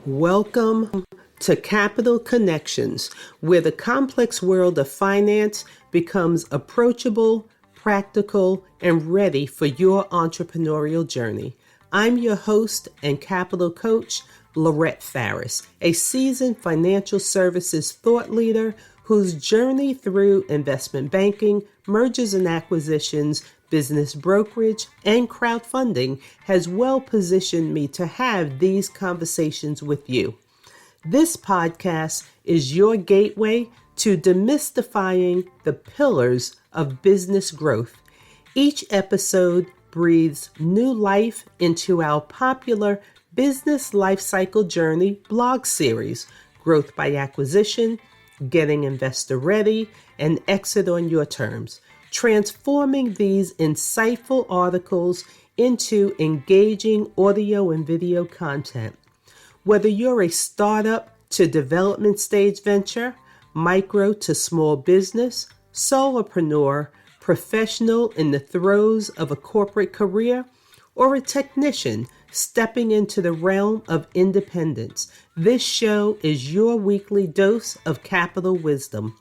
Welcome to Capital Connections, where the complex world of finance becomes approachable, practical, and ready for your entrepreneurial journey. I'm your host and capital coach, Lorette Farris, a seasoned financial services thought leader whose journey through investment banking, mergers and acquisitions, business brokerage, and crowdfunding has well positioned me to have these conversations with you. This podcast is your gateway to demystifying the pillars of business growth. Each episode breathes new life into our popular Business Lifecycle Journey blog series, Growth by Acquisition, Getting Investor Ready, and Exit on Your Terms, transforming these insightful articles into engaging audio and video content. Whether you're a startup to development stage venture, micro to small business, solopreneur, professional in the throes of a corporate career, or a technician stepping into the realm of independence, this show is your weekly dose of capital wisdom.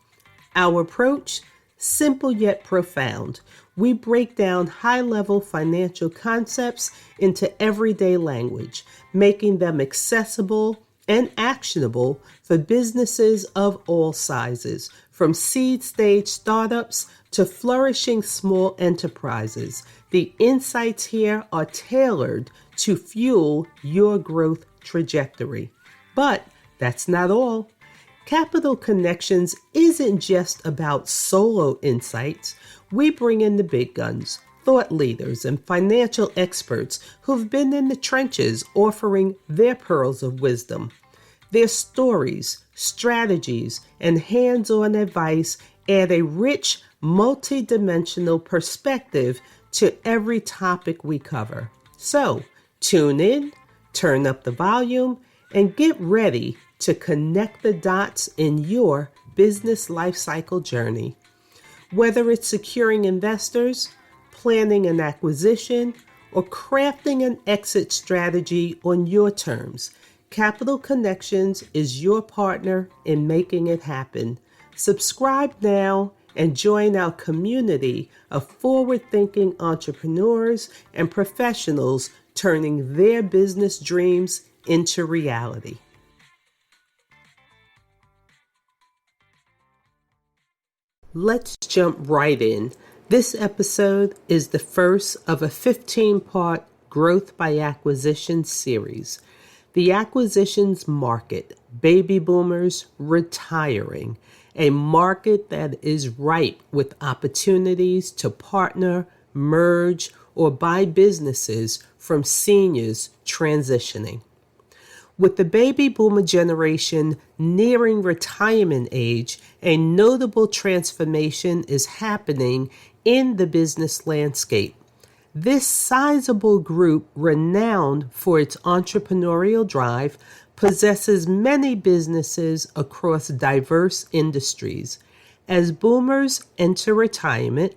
Our approach, simple yet profound. We break down high-level financial concepts into everyday language, making them accessible and actionable for businesses of all sizes, from seed stage startups to flourishing small enterprises. The insights here are tailored to fuel your growth trajectory. But that's not all. Capital Connections isn't just about solo insights. We bring in the big guns, thought leaders, and financial experts who've been in the trenches offering their pearls of wisdom. Their stories, strategies, and hands-on advice add a rich, multi-dimensional perspective to every topic we cover. So, tune in, turn up the volume, and get ready to connect the dots in your business lifecycle journey. Whether it's securing investors, planning an acquisition, or crafting an exit strategy on your terms, Capital Connections is your partner in making it happen. Subscribe now and join our community of forward-thinking entrepreneurs and professionals turning their business dreams into reality. Let's jump right in. This episode is the first of a 15-part Growth by Acquisition series. The acquisitions market, baby boomers retiring, a market that is ripe with opportunities to partner, merge, or buy businesses from seniors transitioning. With the baby boomer generation nearing retirement age, a notable transformation is happening in the business landscape. This sizable group, renowned for its entrepreneurial drive, possesses many businesses across diverse industries. As boomers enter retirement,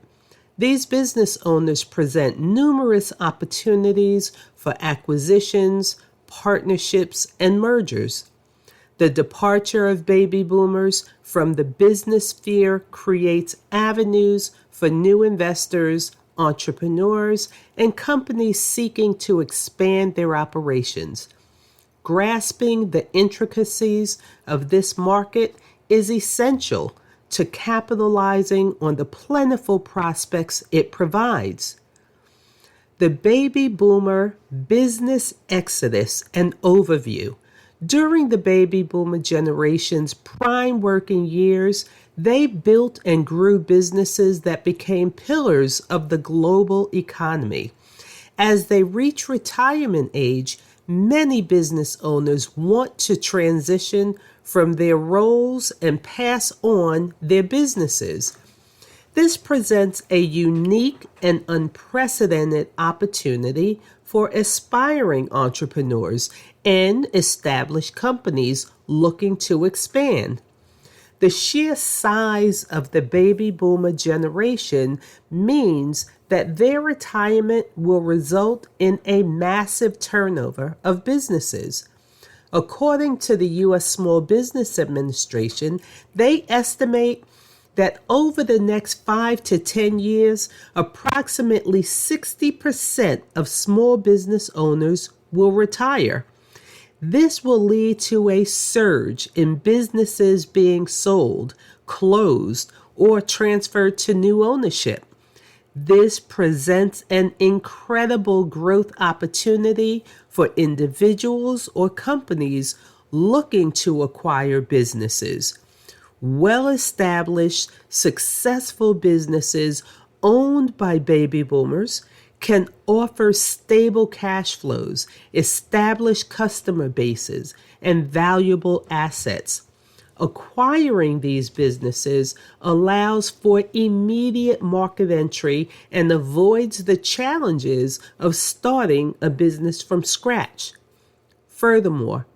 these business owners present numerous opportunities for acquisitions, partnerships, and mergers. The departure of baby boomers from the business sphere creates avenues for new investors, entrepreneurs, and companies seeking to expand their operations. Grasping the intricacies of this market is essential to capitalizing on the plentiful prospects it provides. The baby boomer business exodus and overview. During the baby boomer generation's prime working years, they built and grew businesses that became pillars of the global economy. As they reach retirement age, many business owners want to transition from their roles and pass on their businesses. This presents a unique and unprecedented opportunity for aspiring entrepreneurs and established companies looking to expand. The sheer size of the baby boomer generation means that their retirement will result in a massive turnover of businesses. According to the U.S. Small Business Administration, they estimate that over the next 5 to 10 years, approximately 60% of small business owners will retire. This will lead to a surge in businesses being sold, closed, or transferred to new ownership. This presents an incredible growth opportunity for individuals or companies looking to acquire businesses. Well-established, successful businesses owned by baby boomers can offer stable cash flows, established customer bases, and valuable assets. Acquiring these businesses allows for immediate market entry and avoids the challenges of starting a business from scratch. Furthermore,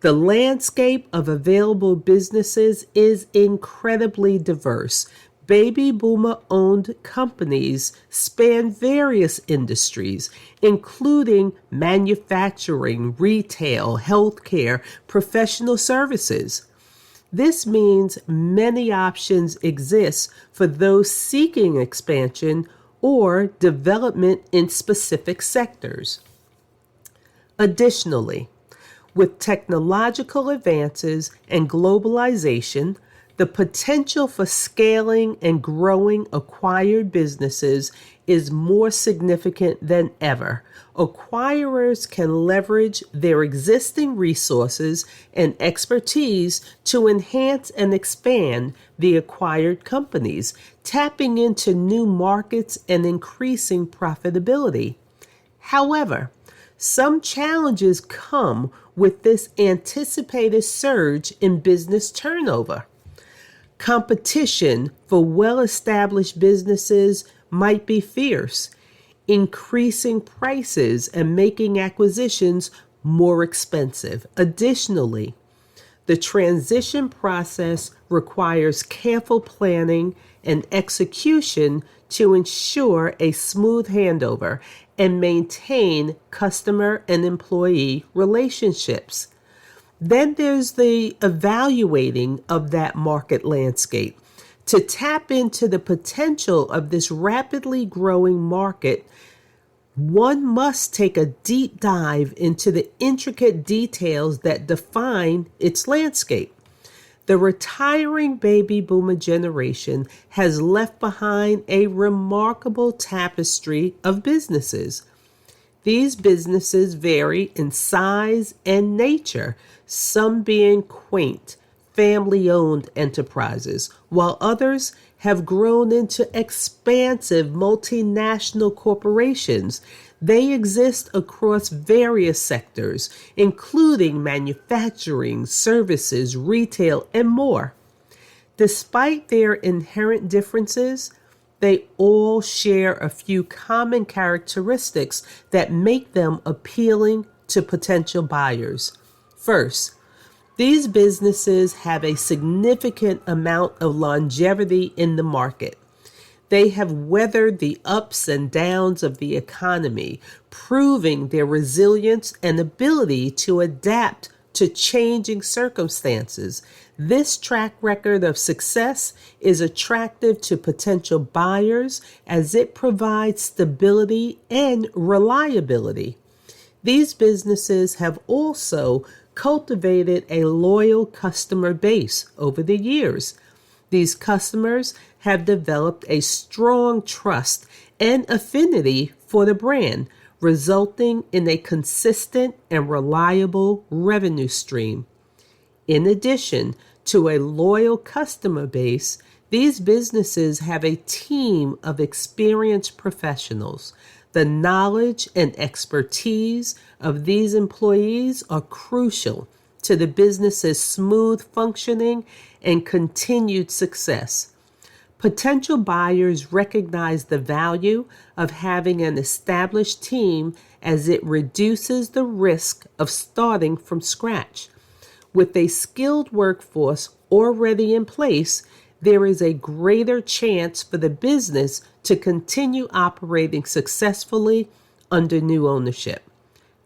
the landscape of available businesses is incredibly diverse. Baby boomer-owned companies span various industries, including manufacturing, retail, healthcare, professional services. This means many options exist for those seeking expansion or development in specific sectors. Additionally, with technological advances and globalization, the potential for scaling and growing acquired businesses is more significant than ever. Acquirers can leverage their existing resources and expertise to enhance and expand the acquired companies, tapping into new markets and increasing profitability. However, some challenges come with this anticipated surge in business turnover. Competition for well-established businesses might be fierce, increasing prices and making acquisitions more expensive. Additionally, the transition process requires careful planning and execution to ensure a smooth handover and maintain customer and employee relationships. Then there's the evaluating of that market landscape. To tap into the potential of this rapidly growing market, one must take a deep dive into the intricate details that define its landscape. The retiring baby boomer generation has left behind a remarkable tapestry of businesses. These businesses vary in size and nature, some being quaint, family-owned enterprises, while others have grown into expansive multinational corporations. They exist across various sectors, including manufacturing, services, retail, and more. Despite their inherent differences, they all share a few common characteristics that make them appealing to potential buyers. First, these businesses have a significant amount of longevity in the market. They have weathered the ups and downs of the economy, proving their resilience and ability to adapt to changing circumstances. This track record of success is attractive to potential buyers as it provides stability and reliability. These businesses have also cultivated a loyal customer base over the years. These customers have developed a strong trust and affinity for the brand, resulting in a consistent and reliable revenue stream. In addition to a loyal customer base, these businesses have a team of experienced professionals. The knowledge and expertise of these employees are crucial to the business's smooth functioning and continued success. Potential buyers recognize the value of having an established team as it reduces the risk of starting from scratch. With a skilled workforce already in place, there is a greater chance for the business to continue operating successfully under new ownership.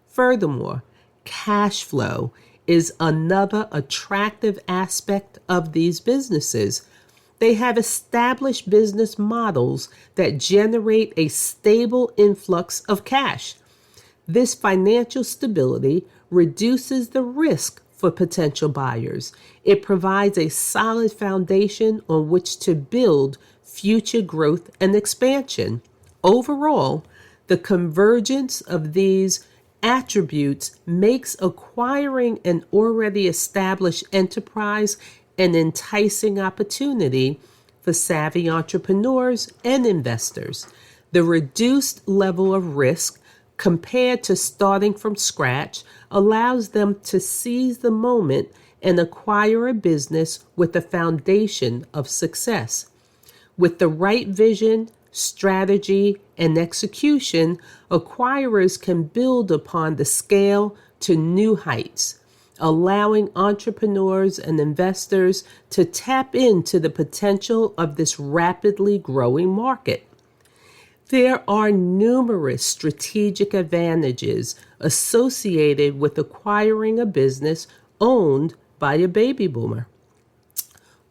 Furthermore, cash flow is another attractive aspect of these businesses. They have established business models that generate a stable influx of cash. This financial stability reduces the risk for potential buyers. It provides a solid foundation on which to build future growth and expansion. Overall, the convergence of these attributes makes acquiring an already established enterprise an enticing opportunity for savvy entrepreneurs and investors. The reduced level of risk compared to starting from scratch allows them to seize the moment and acquire a business with a foundation of success. With the right vision, strategy, and execution, acquirers can build upon the scale to new heights, allowing entrepreneurs and investors to tap into the potential of this rapidly growing market. There are numerous strategic advantages associated with acquiring a business owned by a baby boomer.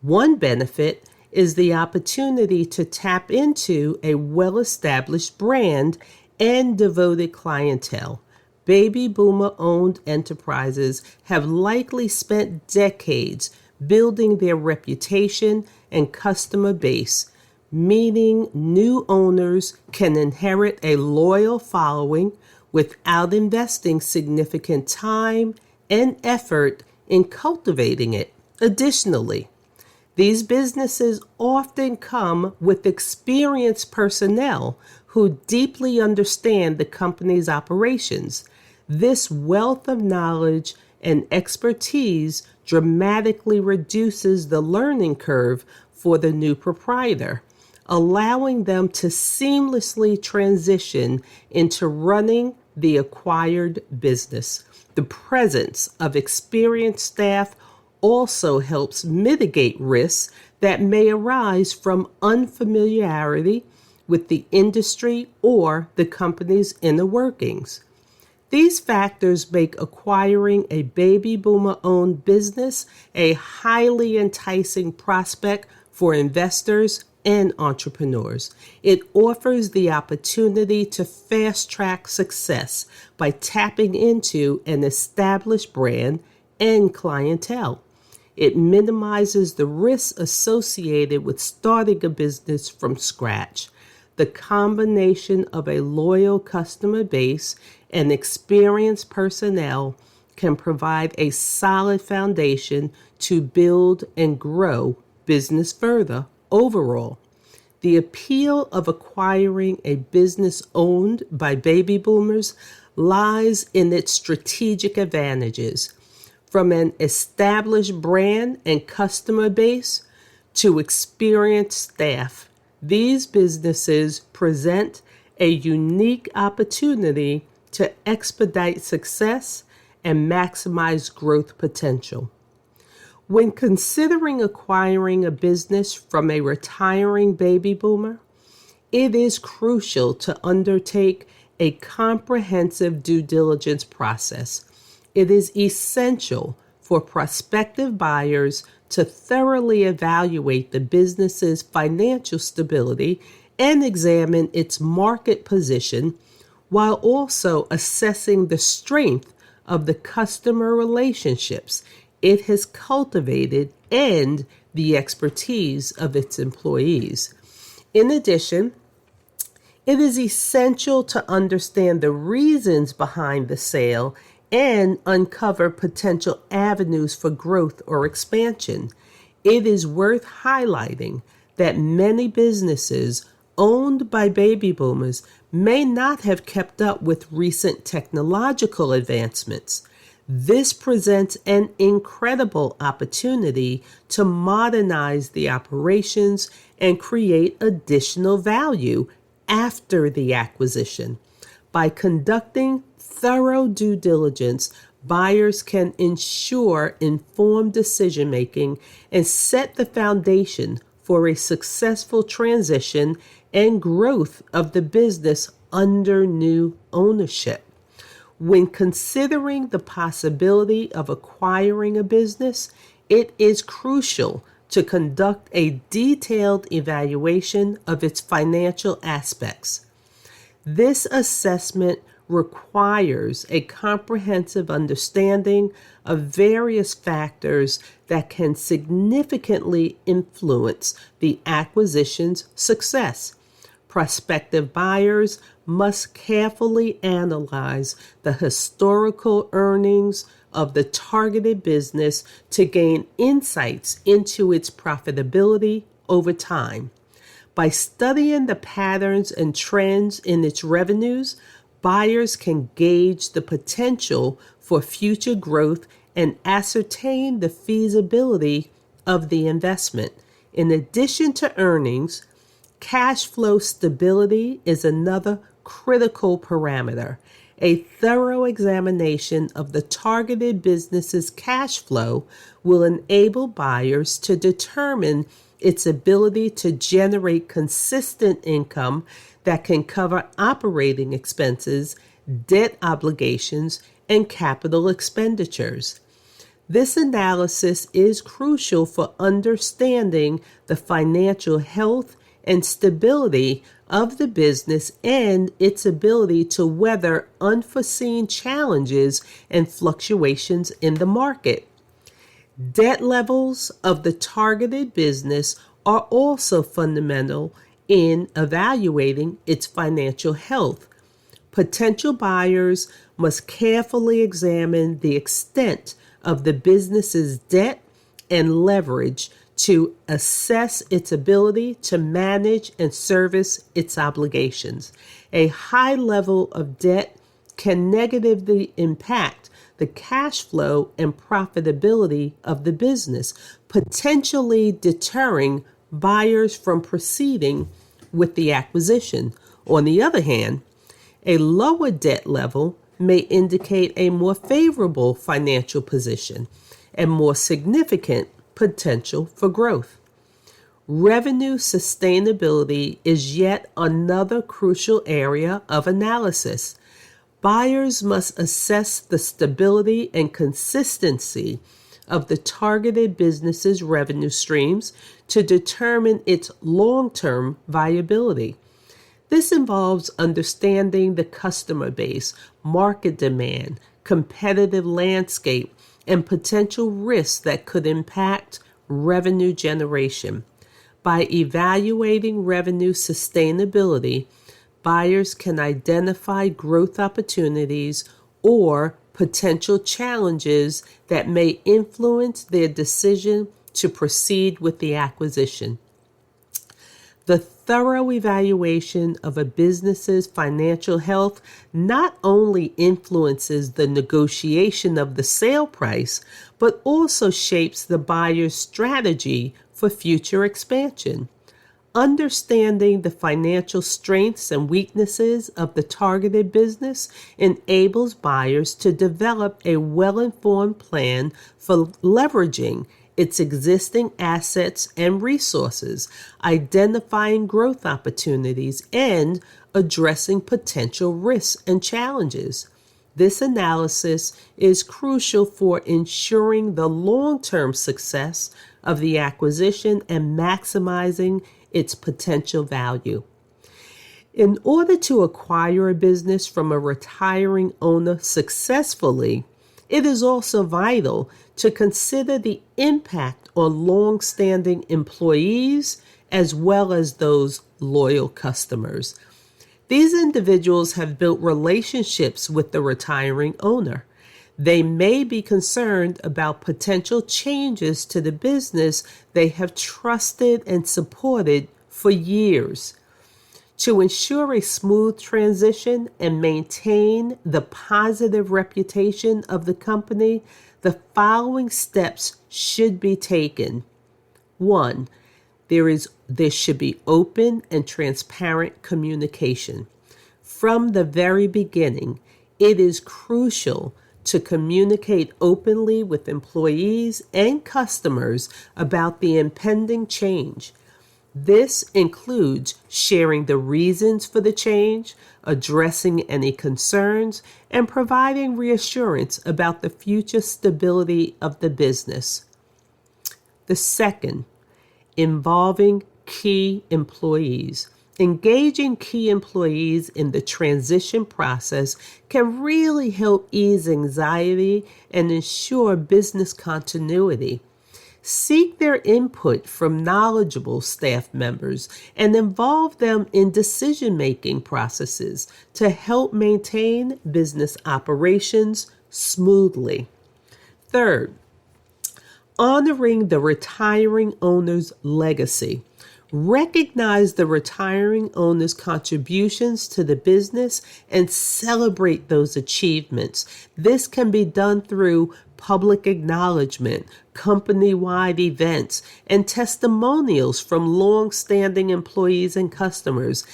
One benefit is the opportunity to tap into a well-established brand and devoted clientele. Baby boomer-owned enterprises have likely spent decades building their reputation and customer base, meaning new owners can inherit a loyal following without investing significant time and effort in cultivating it. Additionally, these businesses often come with experienced personnel who deeply understand the company's operations. This wealth of knowledge and expertise dramatically reduces the learning curve for the new proprietor, allowing them to seamlessly transition into running the acquired business. The presence of experienced staff also helps mitigate risks that may arise from unfamiliarity with the industry or the company's inner workings. These factors make acquiring a baby boomer-owned business a highly enticing prospect for investors and entrepreneurs. It offers the opportunity to fast-track success by tapping into an established brand and clientele. It minimizes the risks associated with starting a business from scratch. The combination of a loyal customer base and experienced personnel can provide a solid foundation to build and grow business further. Overall, the appeal of acquiring a business owned by baby boomers lies in its strategic advantages. From an established brand and customer base to experienced staff, these businesses present a unique opportunity to expedite success and maximize growth potential. When considering acquiring a business from a retiring baby boomer, it is crucial to undertake a comprehensive due diligence process. It is essential for prospective buyers to thoroughly evaluate the business's financial stability and examine its market position, while also assessing the strength of the customer relationships it has cultivated and the expertise of its employees. In addition, it is essential to understand the reasons behind the sale and uncover potential avenues for growth or expansion. It is worth highlighting that many businesses owned by baby boomers may not have kept up with recent technological advancements. This presents an incredible opportunity to modernize the operations and create additional value after the acquisition. By conducting thorough due diligence, buyers can ensure informed decision-making and set the foundation for a successful transition and growth of the business under new ownership. When considering the possibility of acquiring a business, it is crucial to conduct a detailed evaluation of its financial aspects. This assessment requires a comprehensive understanding of various factors that can significantly influence the acquisition's success. Prospective buyers must carefully analyze the historical earnings of the targeted business to gain insights into its profitability over time. By studying the patterns and trends in its revenues, buyers can gauge the potential for future growth and ascertain the feasibility of the investment. In addition to earnings, cash flow stability is another critical parameter. A thorough examination of the targeted business's cash flow will enable buyers to determine its ability to generate consistent income that can cover operating expenses, debt obligations, and capital expenditures. This analysis is crucial for understanding the financial health and stability of the business and its ability to weather unforeseen challenges and fluctuations in the market. Debt levels of the targeted business are also fundamental in evaluating its financial health. Potential buyers must carefully examine the extent of the business's debt and leverage to assess its ability to manage and service its obligations. A high level of debt can negatively impact the cash flow and profitability of the business, potentially deterring buyers from proceeding with the acquisition. On the other hand, a lower debt level may indicate a more favorable financial position and more significant potential for growth. Revenue sustainability is yet another crucial area of analysis. Buyers must assess the stability and consistency of the targeted business's revenue streams to determine its long-term viability. This involves understanding the customer base, market demand, competitive landscape, and potential risks that could impact revenue generation. By evaluating revenue sustainability, buyers can identify growth opportunities or potential challenges that may influence their decision to proceed with the acquisition. The thorough evaluation of a business's financial health not only influences the negotiation of the sale price, but also shapes the buyer's strategy for future expansion. Understanding the financial strengths and weaknesses of the targeted business enables buyers to develop a well-informed plan for leveraging its existing assets and resources, identifying growth opportunities, and addressing potential risks and challenges. This analysis is crucial for ensuring the long-term success of the acquisition and maximizing its potential value. In order to acquire a business from a retiring owner successfully, it is also vital to consider the impact on long-standing employees as well as those loyal customers. These individuals have built relationships with the retiring owner. They may be concerned about potential changes to the business they have trusted and supported for years. To ensure a smooth transition and maintain the positive reputation of the company, the following steps should be taken. 1. There should be open and transparent communication. From the very beginning, it is crucial to communicate openly with employees and customers about the impending change. This includes sharing the reasons for the change, addressing any concerns, and providing reassurance about the future stability of the business. The second, involving key employees. Engaging key employees in the transition process can really help ease anxiety and ensure business continuity. Seek their input from knowledgeable staff members and involve them in decision-making processes to help maintain business operations smoothly. Third, honoring the retiring owner's legacy. Recognize the retiring owner's contributions to the business and celebrate those achievements. This can be done through public acknowledgement, company-wide events, and testimonials from long-standing employees and customers,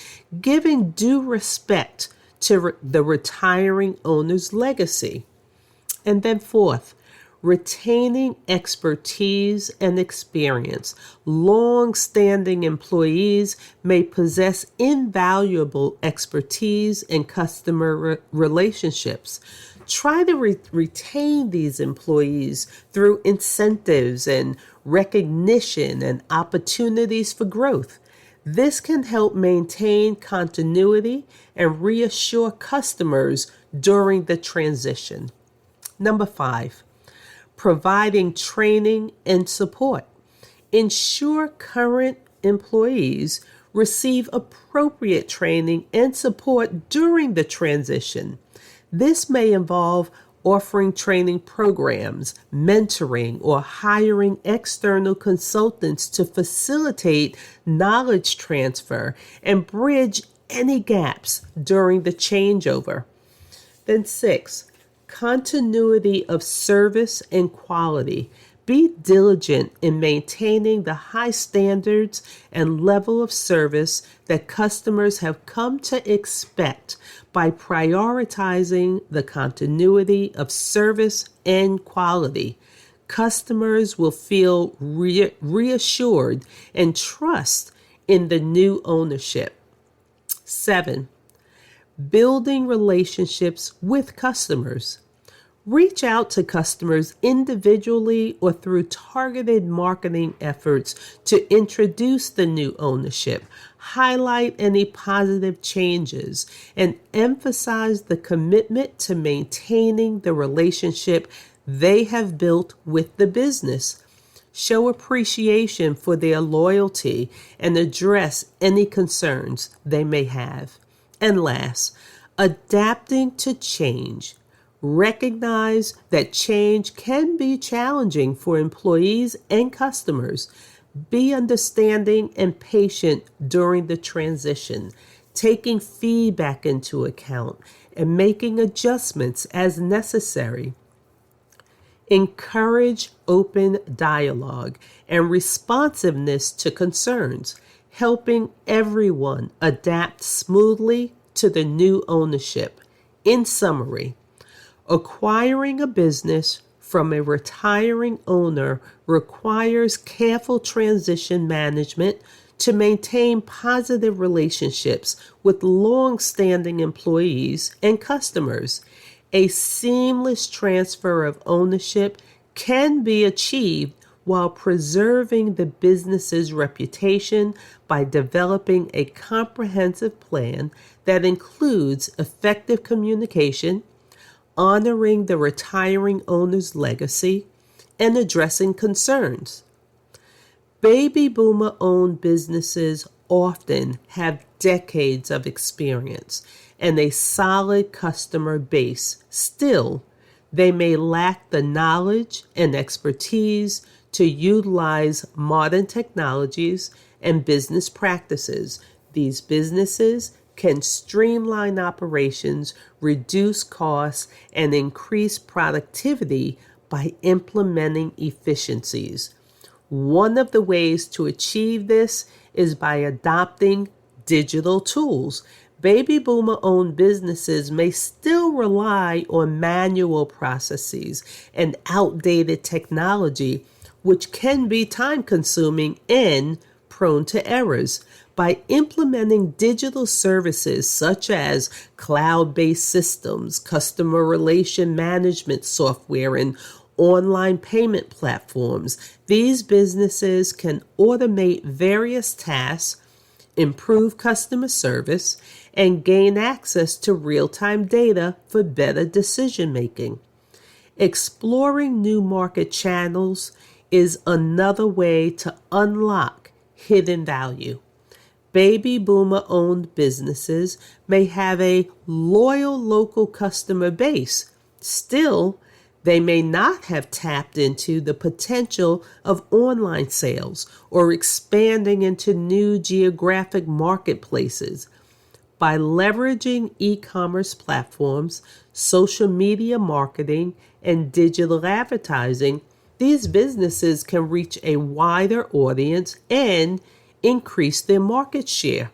giving due respect to the retiring owner's legacy. And then fourth, retaining expertise and experience. Long-standing employees may possess invaluable expertise in customer relationships. Try to retain these employees through incentives and recognition and opportunities for growth. This can help maintain continuity and reassure customers during the transition. Number 5, providing training and support. Ensure current employees receive appropriate training and support during the transition. This may involve offering training programs, mentoring, or hiring external consultants to facilitate knowledge transfer and bridge any gaps during the changeover. Then 6, continuity of service and quality. Be diligent in maintaining the high standards and level of service that customers have come to expect by prioritizing the continuity of service and quality. Customers will feel reassured and trust in the new ownership. 7, building relationships with customers. Reach out to customers individually or through targeted marketing efforts to introduce the new ownership, highlight any positive changes, and emphasize the commitment to maintaining the relationship they have built with the business. Show appreciation for their loyalty and address any concerns they may have. And last, adapting to change. Recognize that change can be challenging for employees and customers. Be understanding and patient during the transition, taking feedback into account and making adjustments as necessary. Encourage open dialogue and responsiveness to concerns, helping everyone adapt smoothly to the new ownership. In summary, acquiring a business from a retiring owner requires careful transition management to maintain positive relationships with long-standing employees and customers. A seamless transfer of ownership can be achieved while preserving the business's reputation by developing a comprehensive plan that includes effective communication, honoring the retiring owner's legacy, and addressing concerns. Baby boomer owned businesses often have decades of experience and a solid customer base. Still, they may lack the knowledge and expertise to utilize modern technologies and business practices. These businesses can streamline operations, reduce costs, and increase productivity by implementing efficiencies. One of the ways to achieve this is by adopting digital tools. Baby boomer owned businesses may still rely on manual processes and outdated technology, which can be time consuming and prone to errors. By implementing digital services such as cloud-based systems, customer relation management software, and online payment platforms, these businesses can automate various tasks, improve customer service, and gain access to real-time data for better decision making. Exploring new market channels is another way to unlock hidden value. Baby boomer owned businesses may have a loyal local customer base. Still, they may not have tapped into the potential of online sales or expanding into new geographic marketplaces. By leveraging e-commerce platforms, social media marketing, and digital advertising, these businesses can reach a wider audience and increase their market share.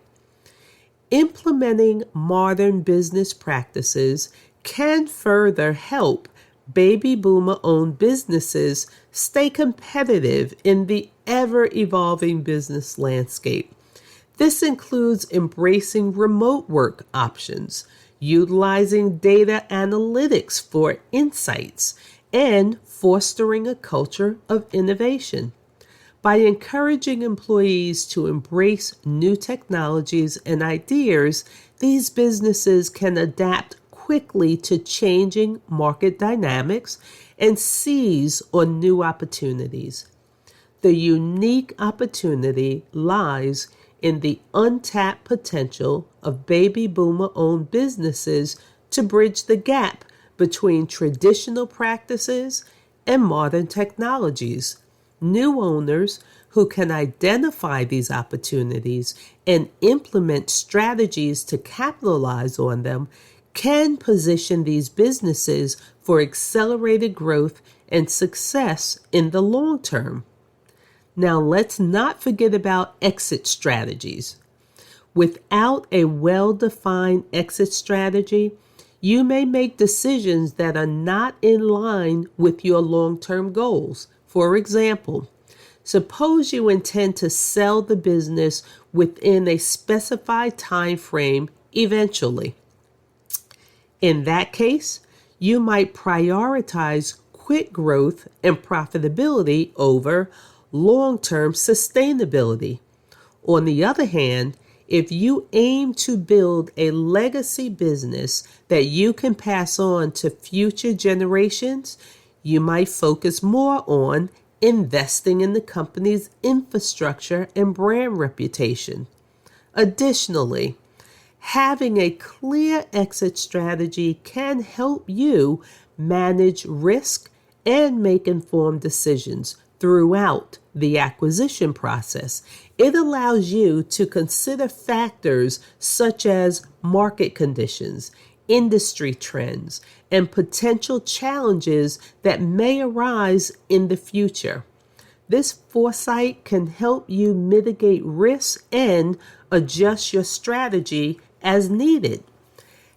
Implementing modern business practices can further help baby boomer owned businesses stay competitive in the ever evolving business landscape. This includes embracing remote work options, utilizing data analytics for insights, and fostering a culture of innovation. By encouraging employees to embrace new technologies and ideas, these businesses can adapt quickly to changing market dynamics and seize on new opportunities. The unique opportunity lies in the untapped potential of baby boomer owned businesses to bridge the gap between traditional practices and modern technologies. New owners who can identify these opportunities and implement strategies to capitalize on them can position these businesses for accelerated growth and success in the long term. Now, let's not forget about exit strategies. Without a well-defined exit strategy, you may make decisions that are not in line with your long-term goals. For example, suppose you intend to sell the business within a specified time frame eventually. In that case, you might prioritize quick growth and profitability over long-term sustainability. On the other hand, if you aim to build a legacy business that you can pass on to future generations, you might focus more on investing in the company's infrastructure and brand reputation. Additionally, having a clear exit strategy can help you manage risk and make informed decisions throughout the acquisition process. It allows you to consider factors such as market conditions, industry trends, and potential challenges that may arise in the future. This foresight can help you mitigate risks and adjust your strategy as needed.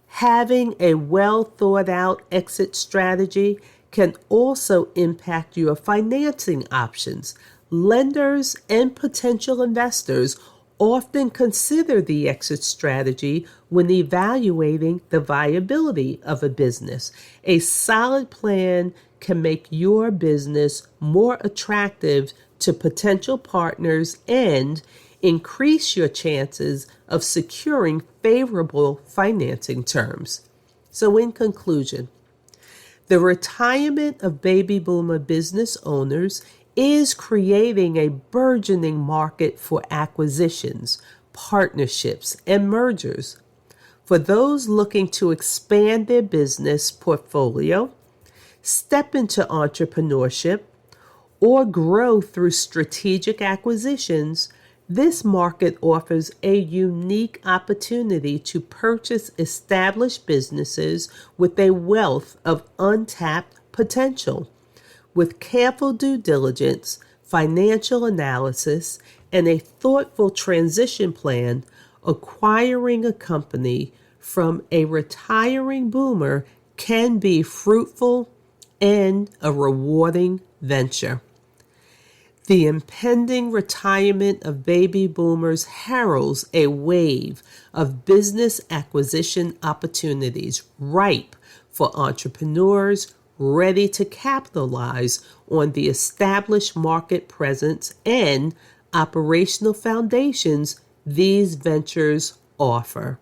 Having a well thought out exit strategy can also impact your financing options. Lenders and potential investors often consider the exit strategy when evaluating the viability of a business. A solid plan can make your business more attractive to potential partners and increase your chances of securing favorable financing terms. So, in conclusion, the retirement of baby boomer business owners is creating a burgeoning market for acquisitions, partnerships, and mergers. For those looking to expand their business portfolio, step into entrepreneurship, or grow through strategic acquisitions, this market offers a unique opportunity to purchase established businesses with a wealth of untapped potential. With careful due diligence, financial analysis, and a thoughtful transition plan, acquiring a company from a retiring boomer can be fruitful and a rewarding venture. The impending retirement of baby boomers heralds a wave of business acquisition opportunities ripe for entrepreneurs ready to capitalize on the established market presence and operational foundations these ventures offer.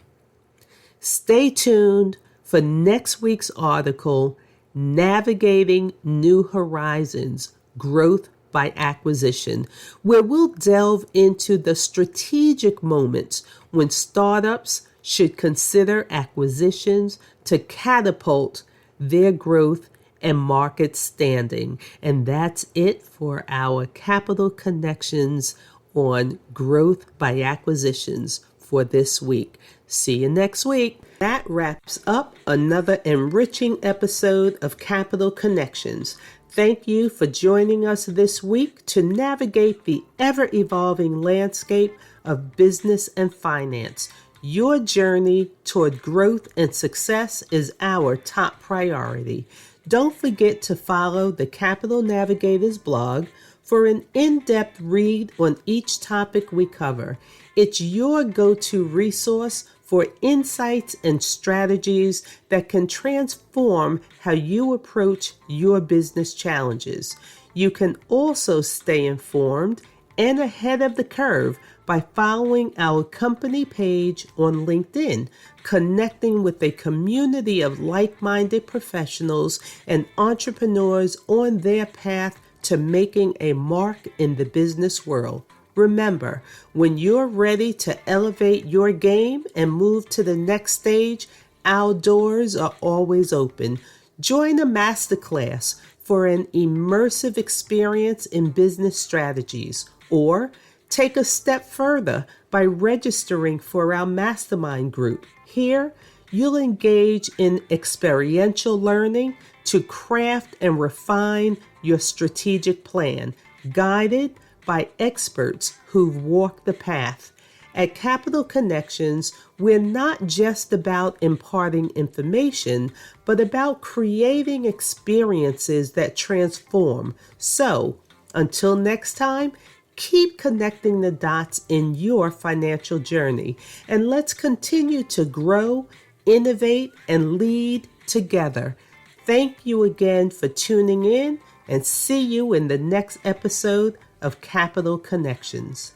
Stay tuned for next week's article, Navigating New Horizons, Growth by Acquisition, where we'll delve into the strategic moments when startups should consider acquisitions to catapult their growth and market standing. And that's it for our Capital Connections on Growth by Acquisitions for this week. See you next week. That wraps up another enriching episode of Capital Connections. Thank you for joining us this week to navigate the ever-evolving landscape of business and finance. Your journey toward growth and success is our top priority. Don't forget to follow the Capital Navigators blog for an in-depth read on each topic we cover. It's your go-to resource for insights and strategies that can transform how you approach your business challenges. You can also stay informed and ahead of the curve by following our company page on LinkedIn, connecting with a community of like-minded professionals and entrepreneurs on their path to making a mark in the business world. Remember, when you're ready to elevate your game and move to the next stage, our doors are always open. Join a masterclass for an immersive experience in business strategies, or take a step further by registering for our mastermind group. Here, you'll engage in experiential learning to craft and refine your strategic plan, guided by experts who've walked the path. At Capital Connections, we're not just about imparting information, but about creating experiences that transform. So, until next time, keep connecting the dots in your financial journey, and let's continue to grow, innovate, and lead together. Thank you again for tuning in, and see you in the next episode of Capital Connections.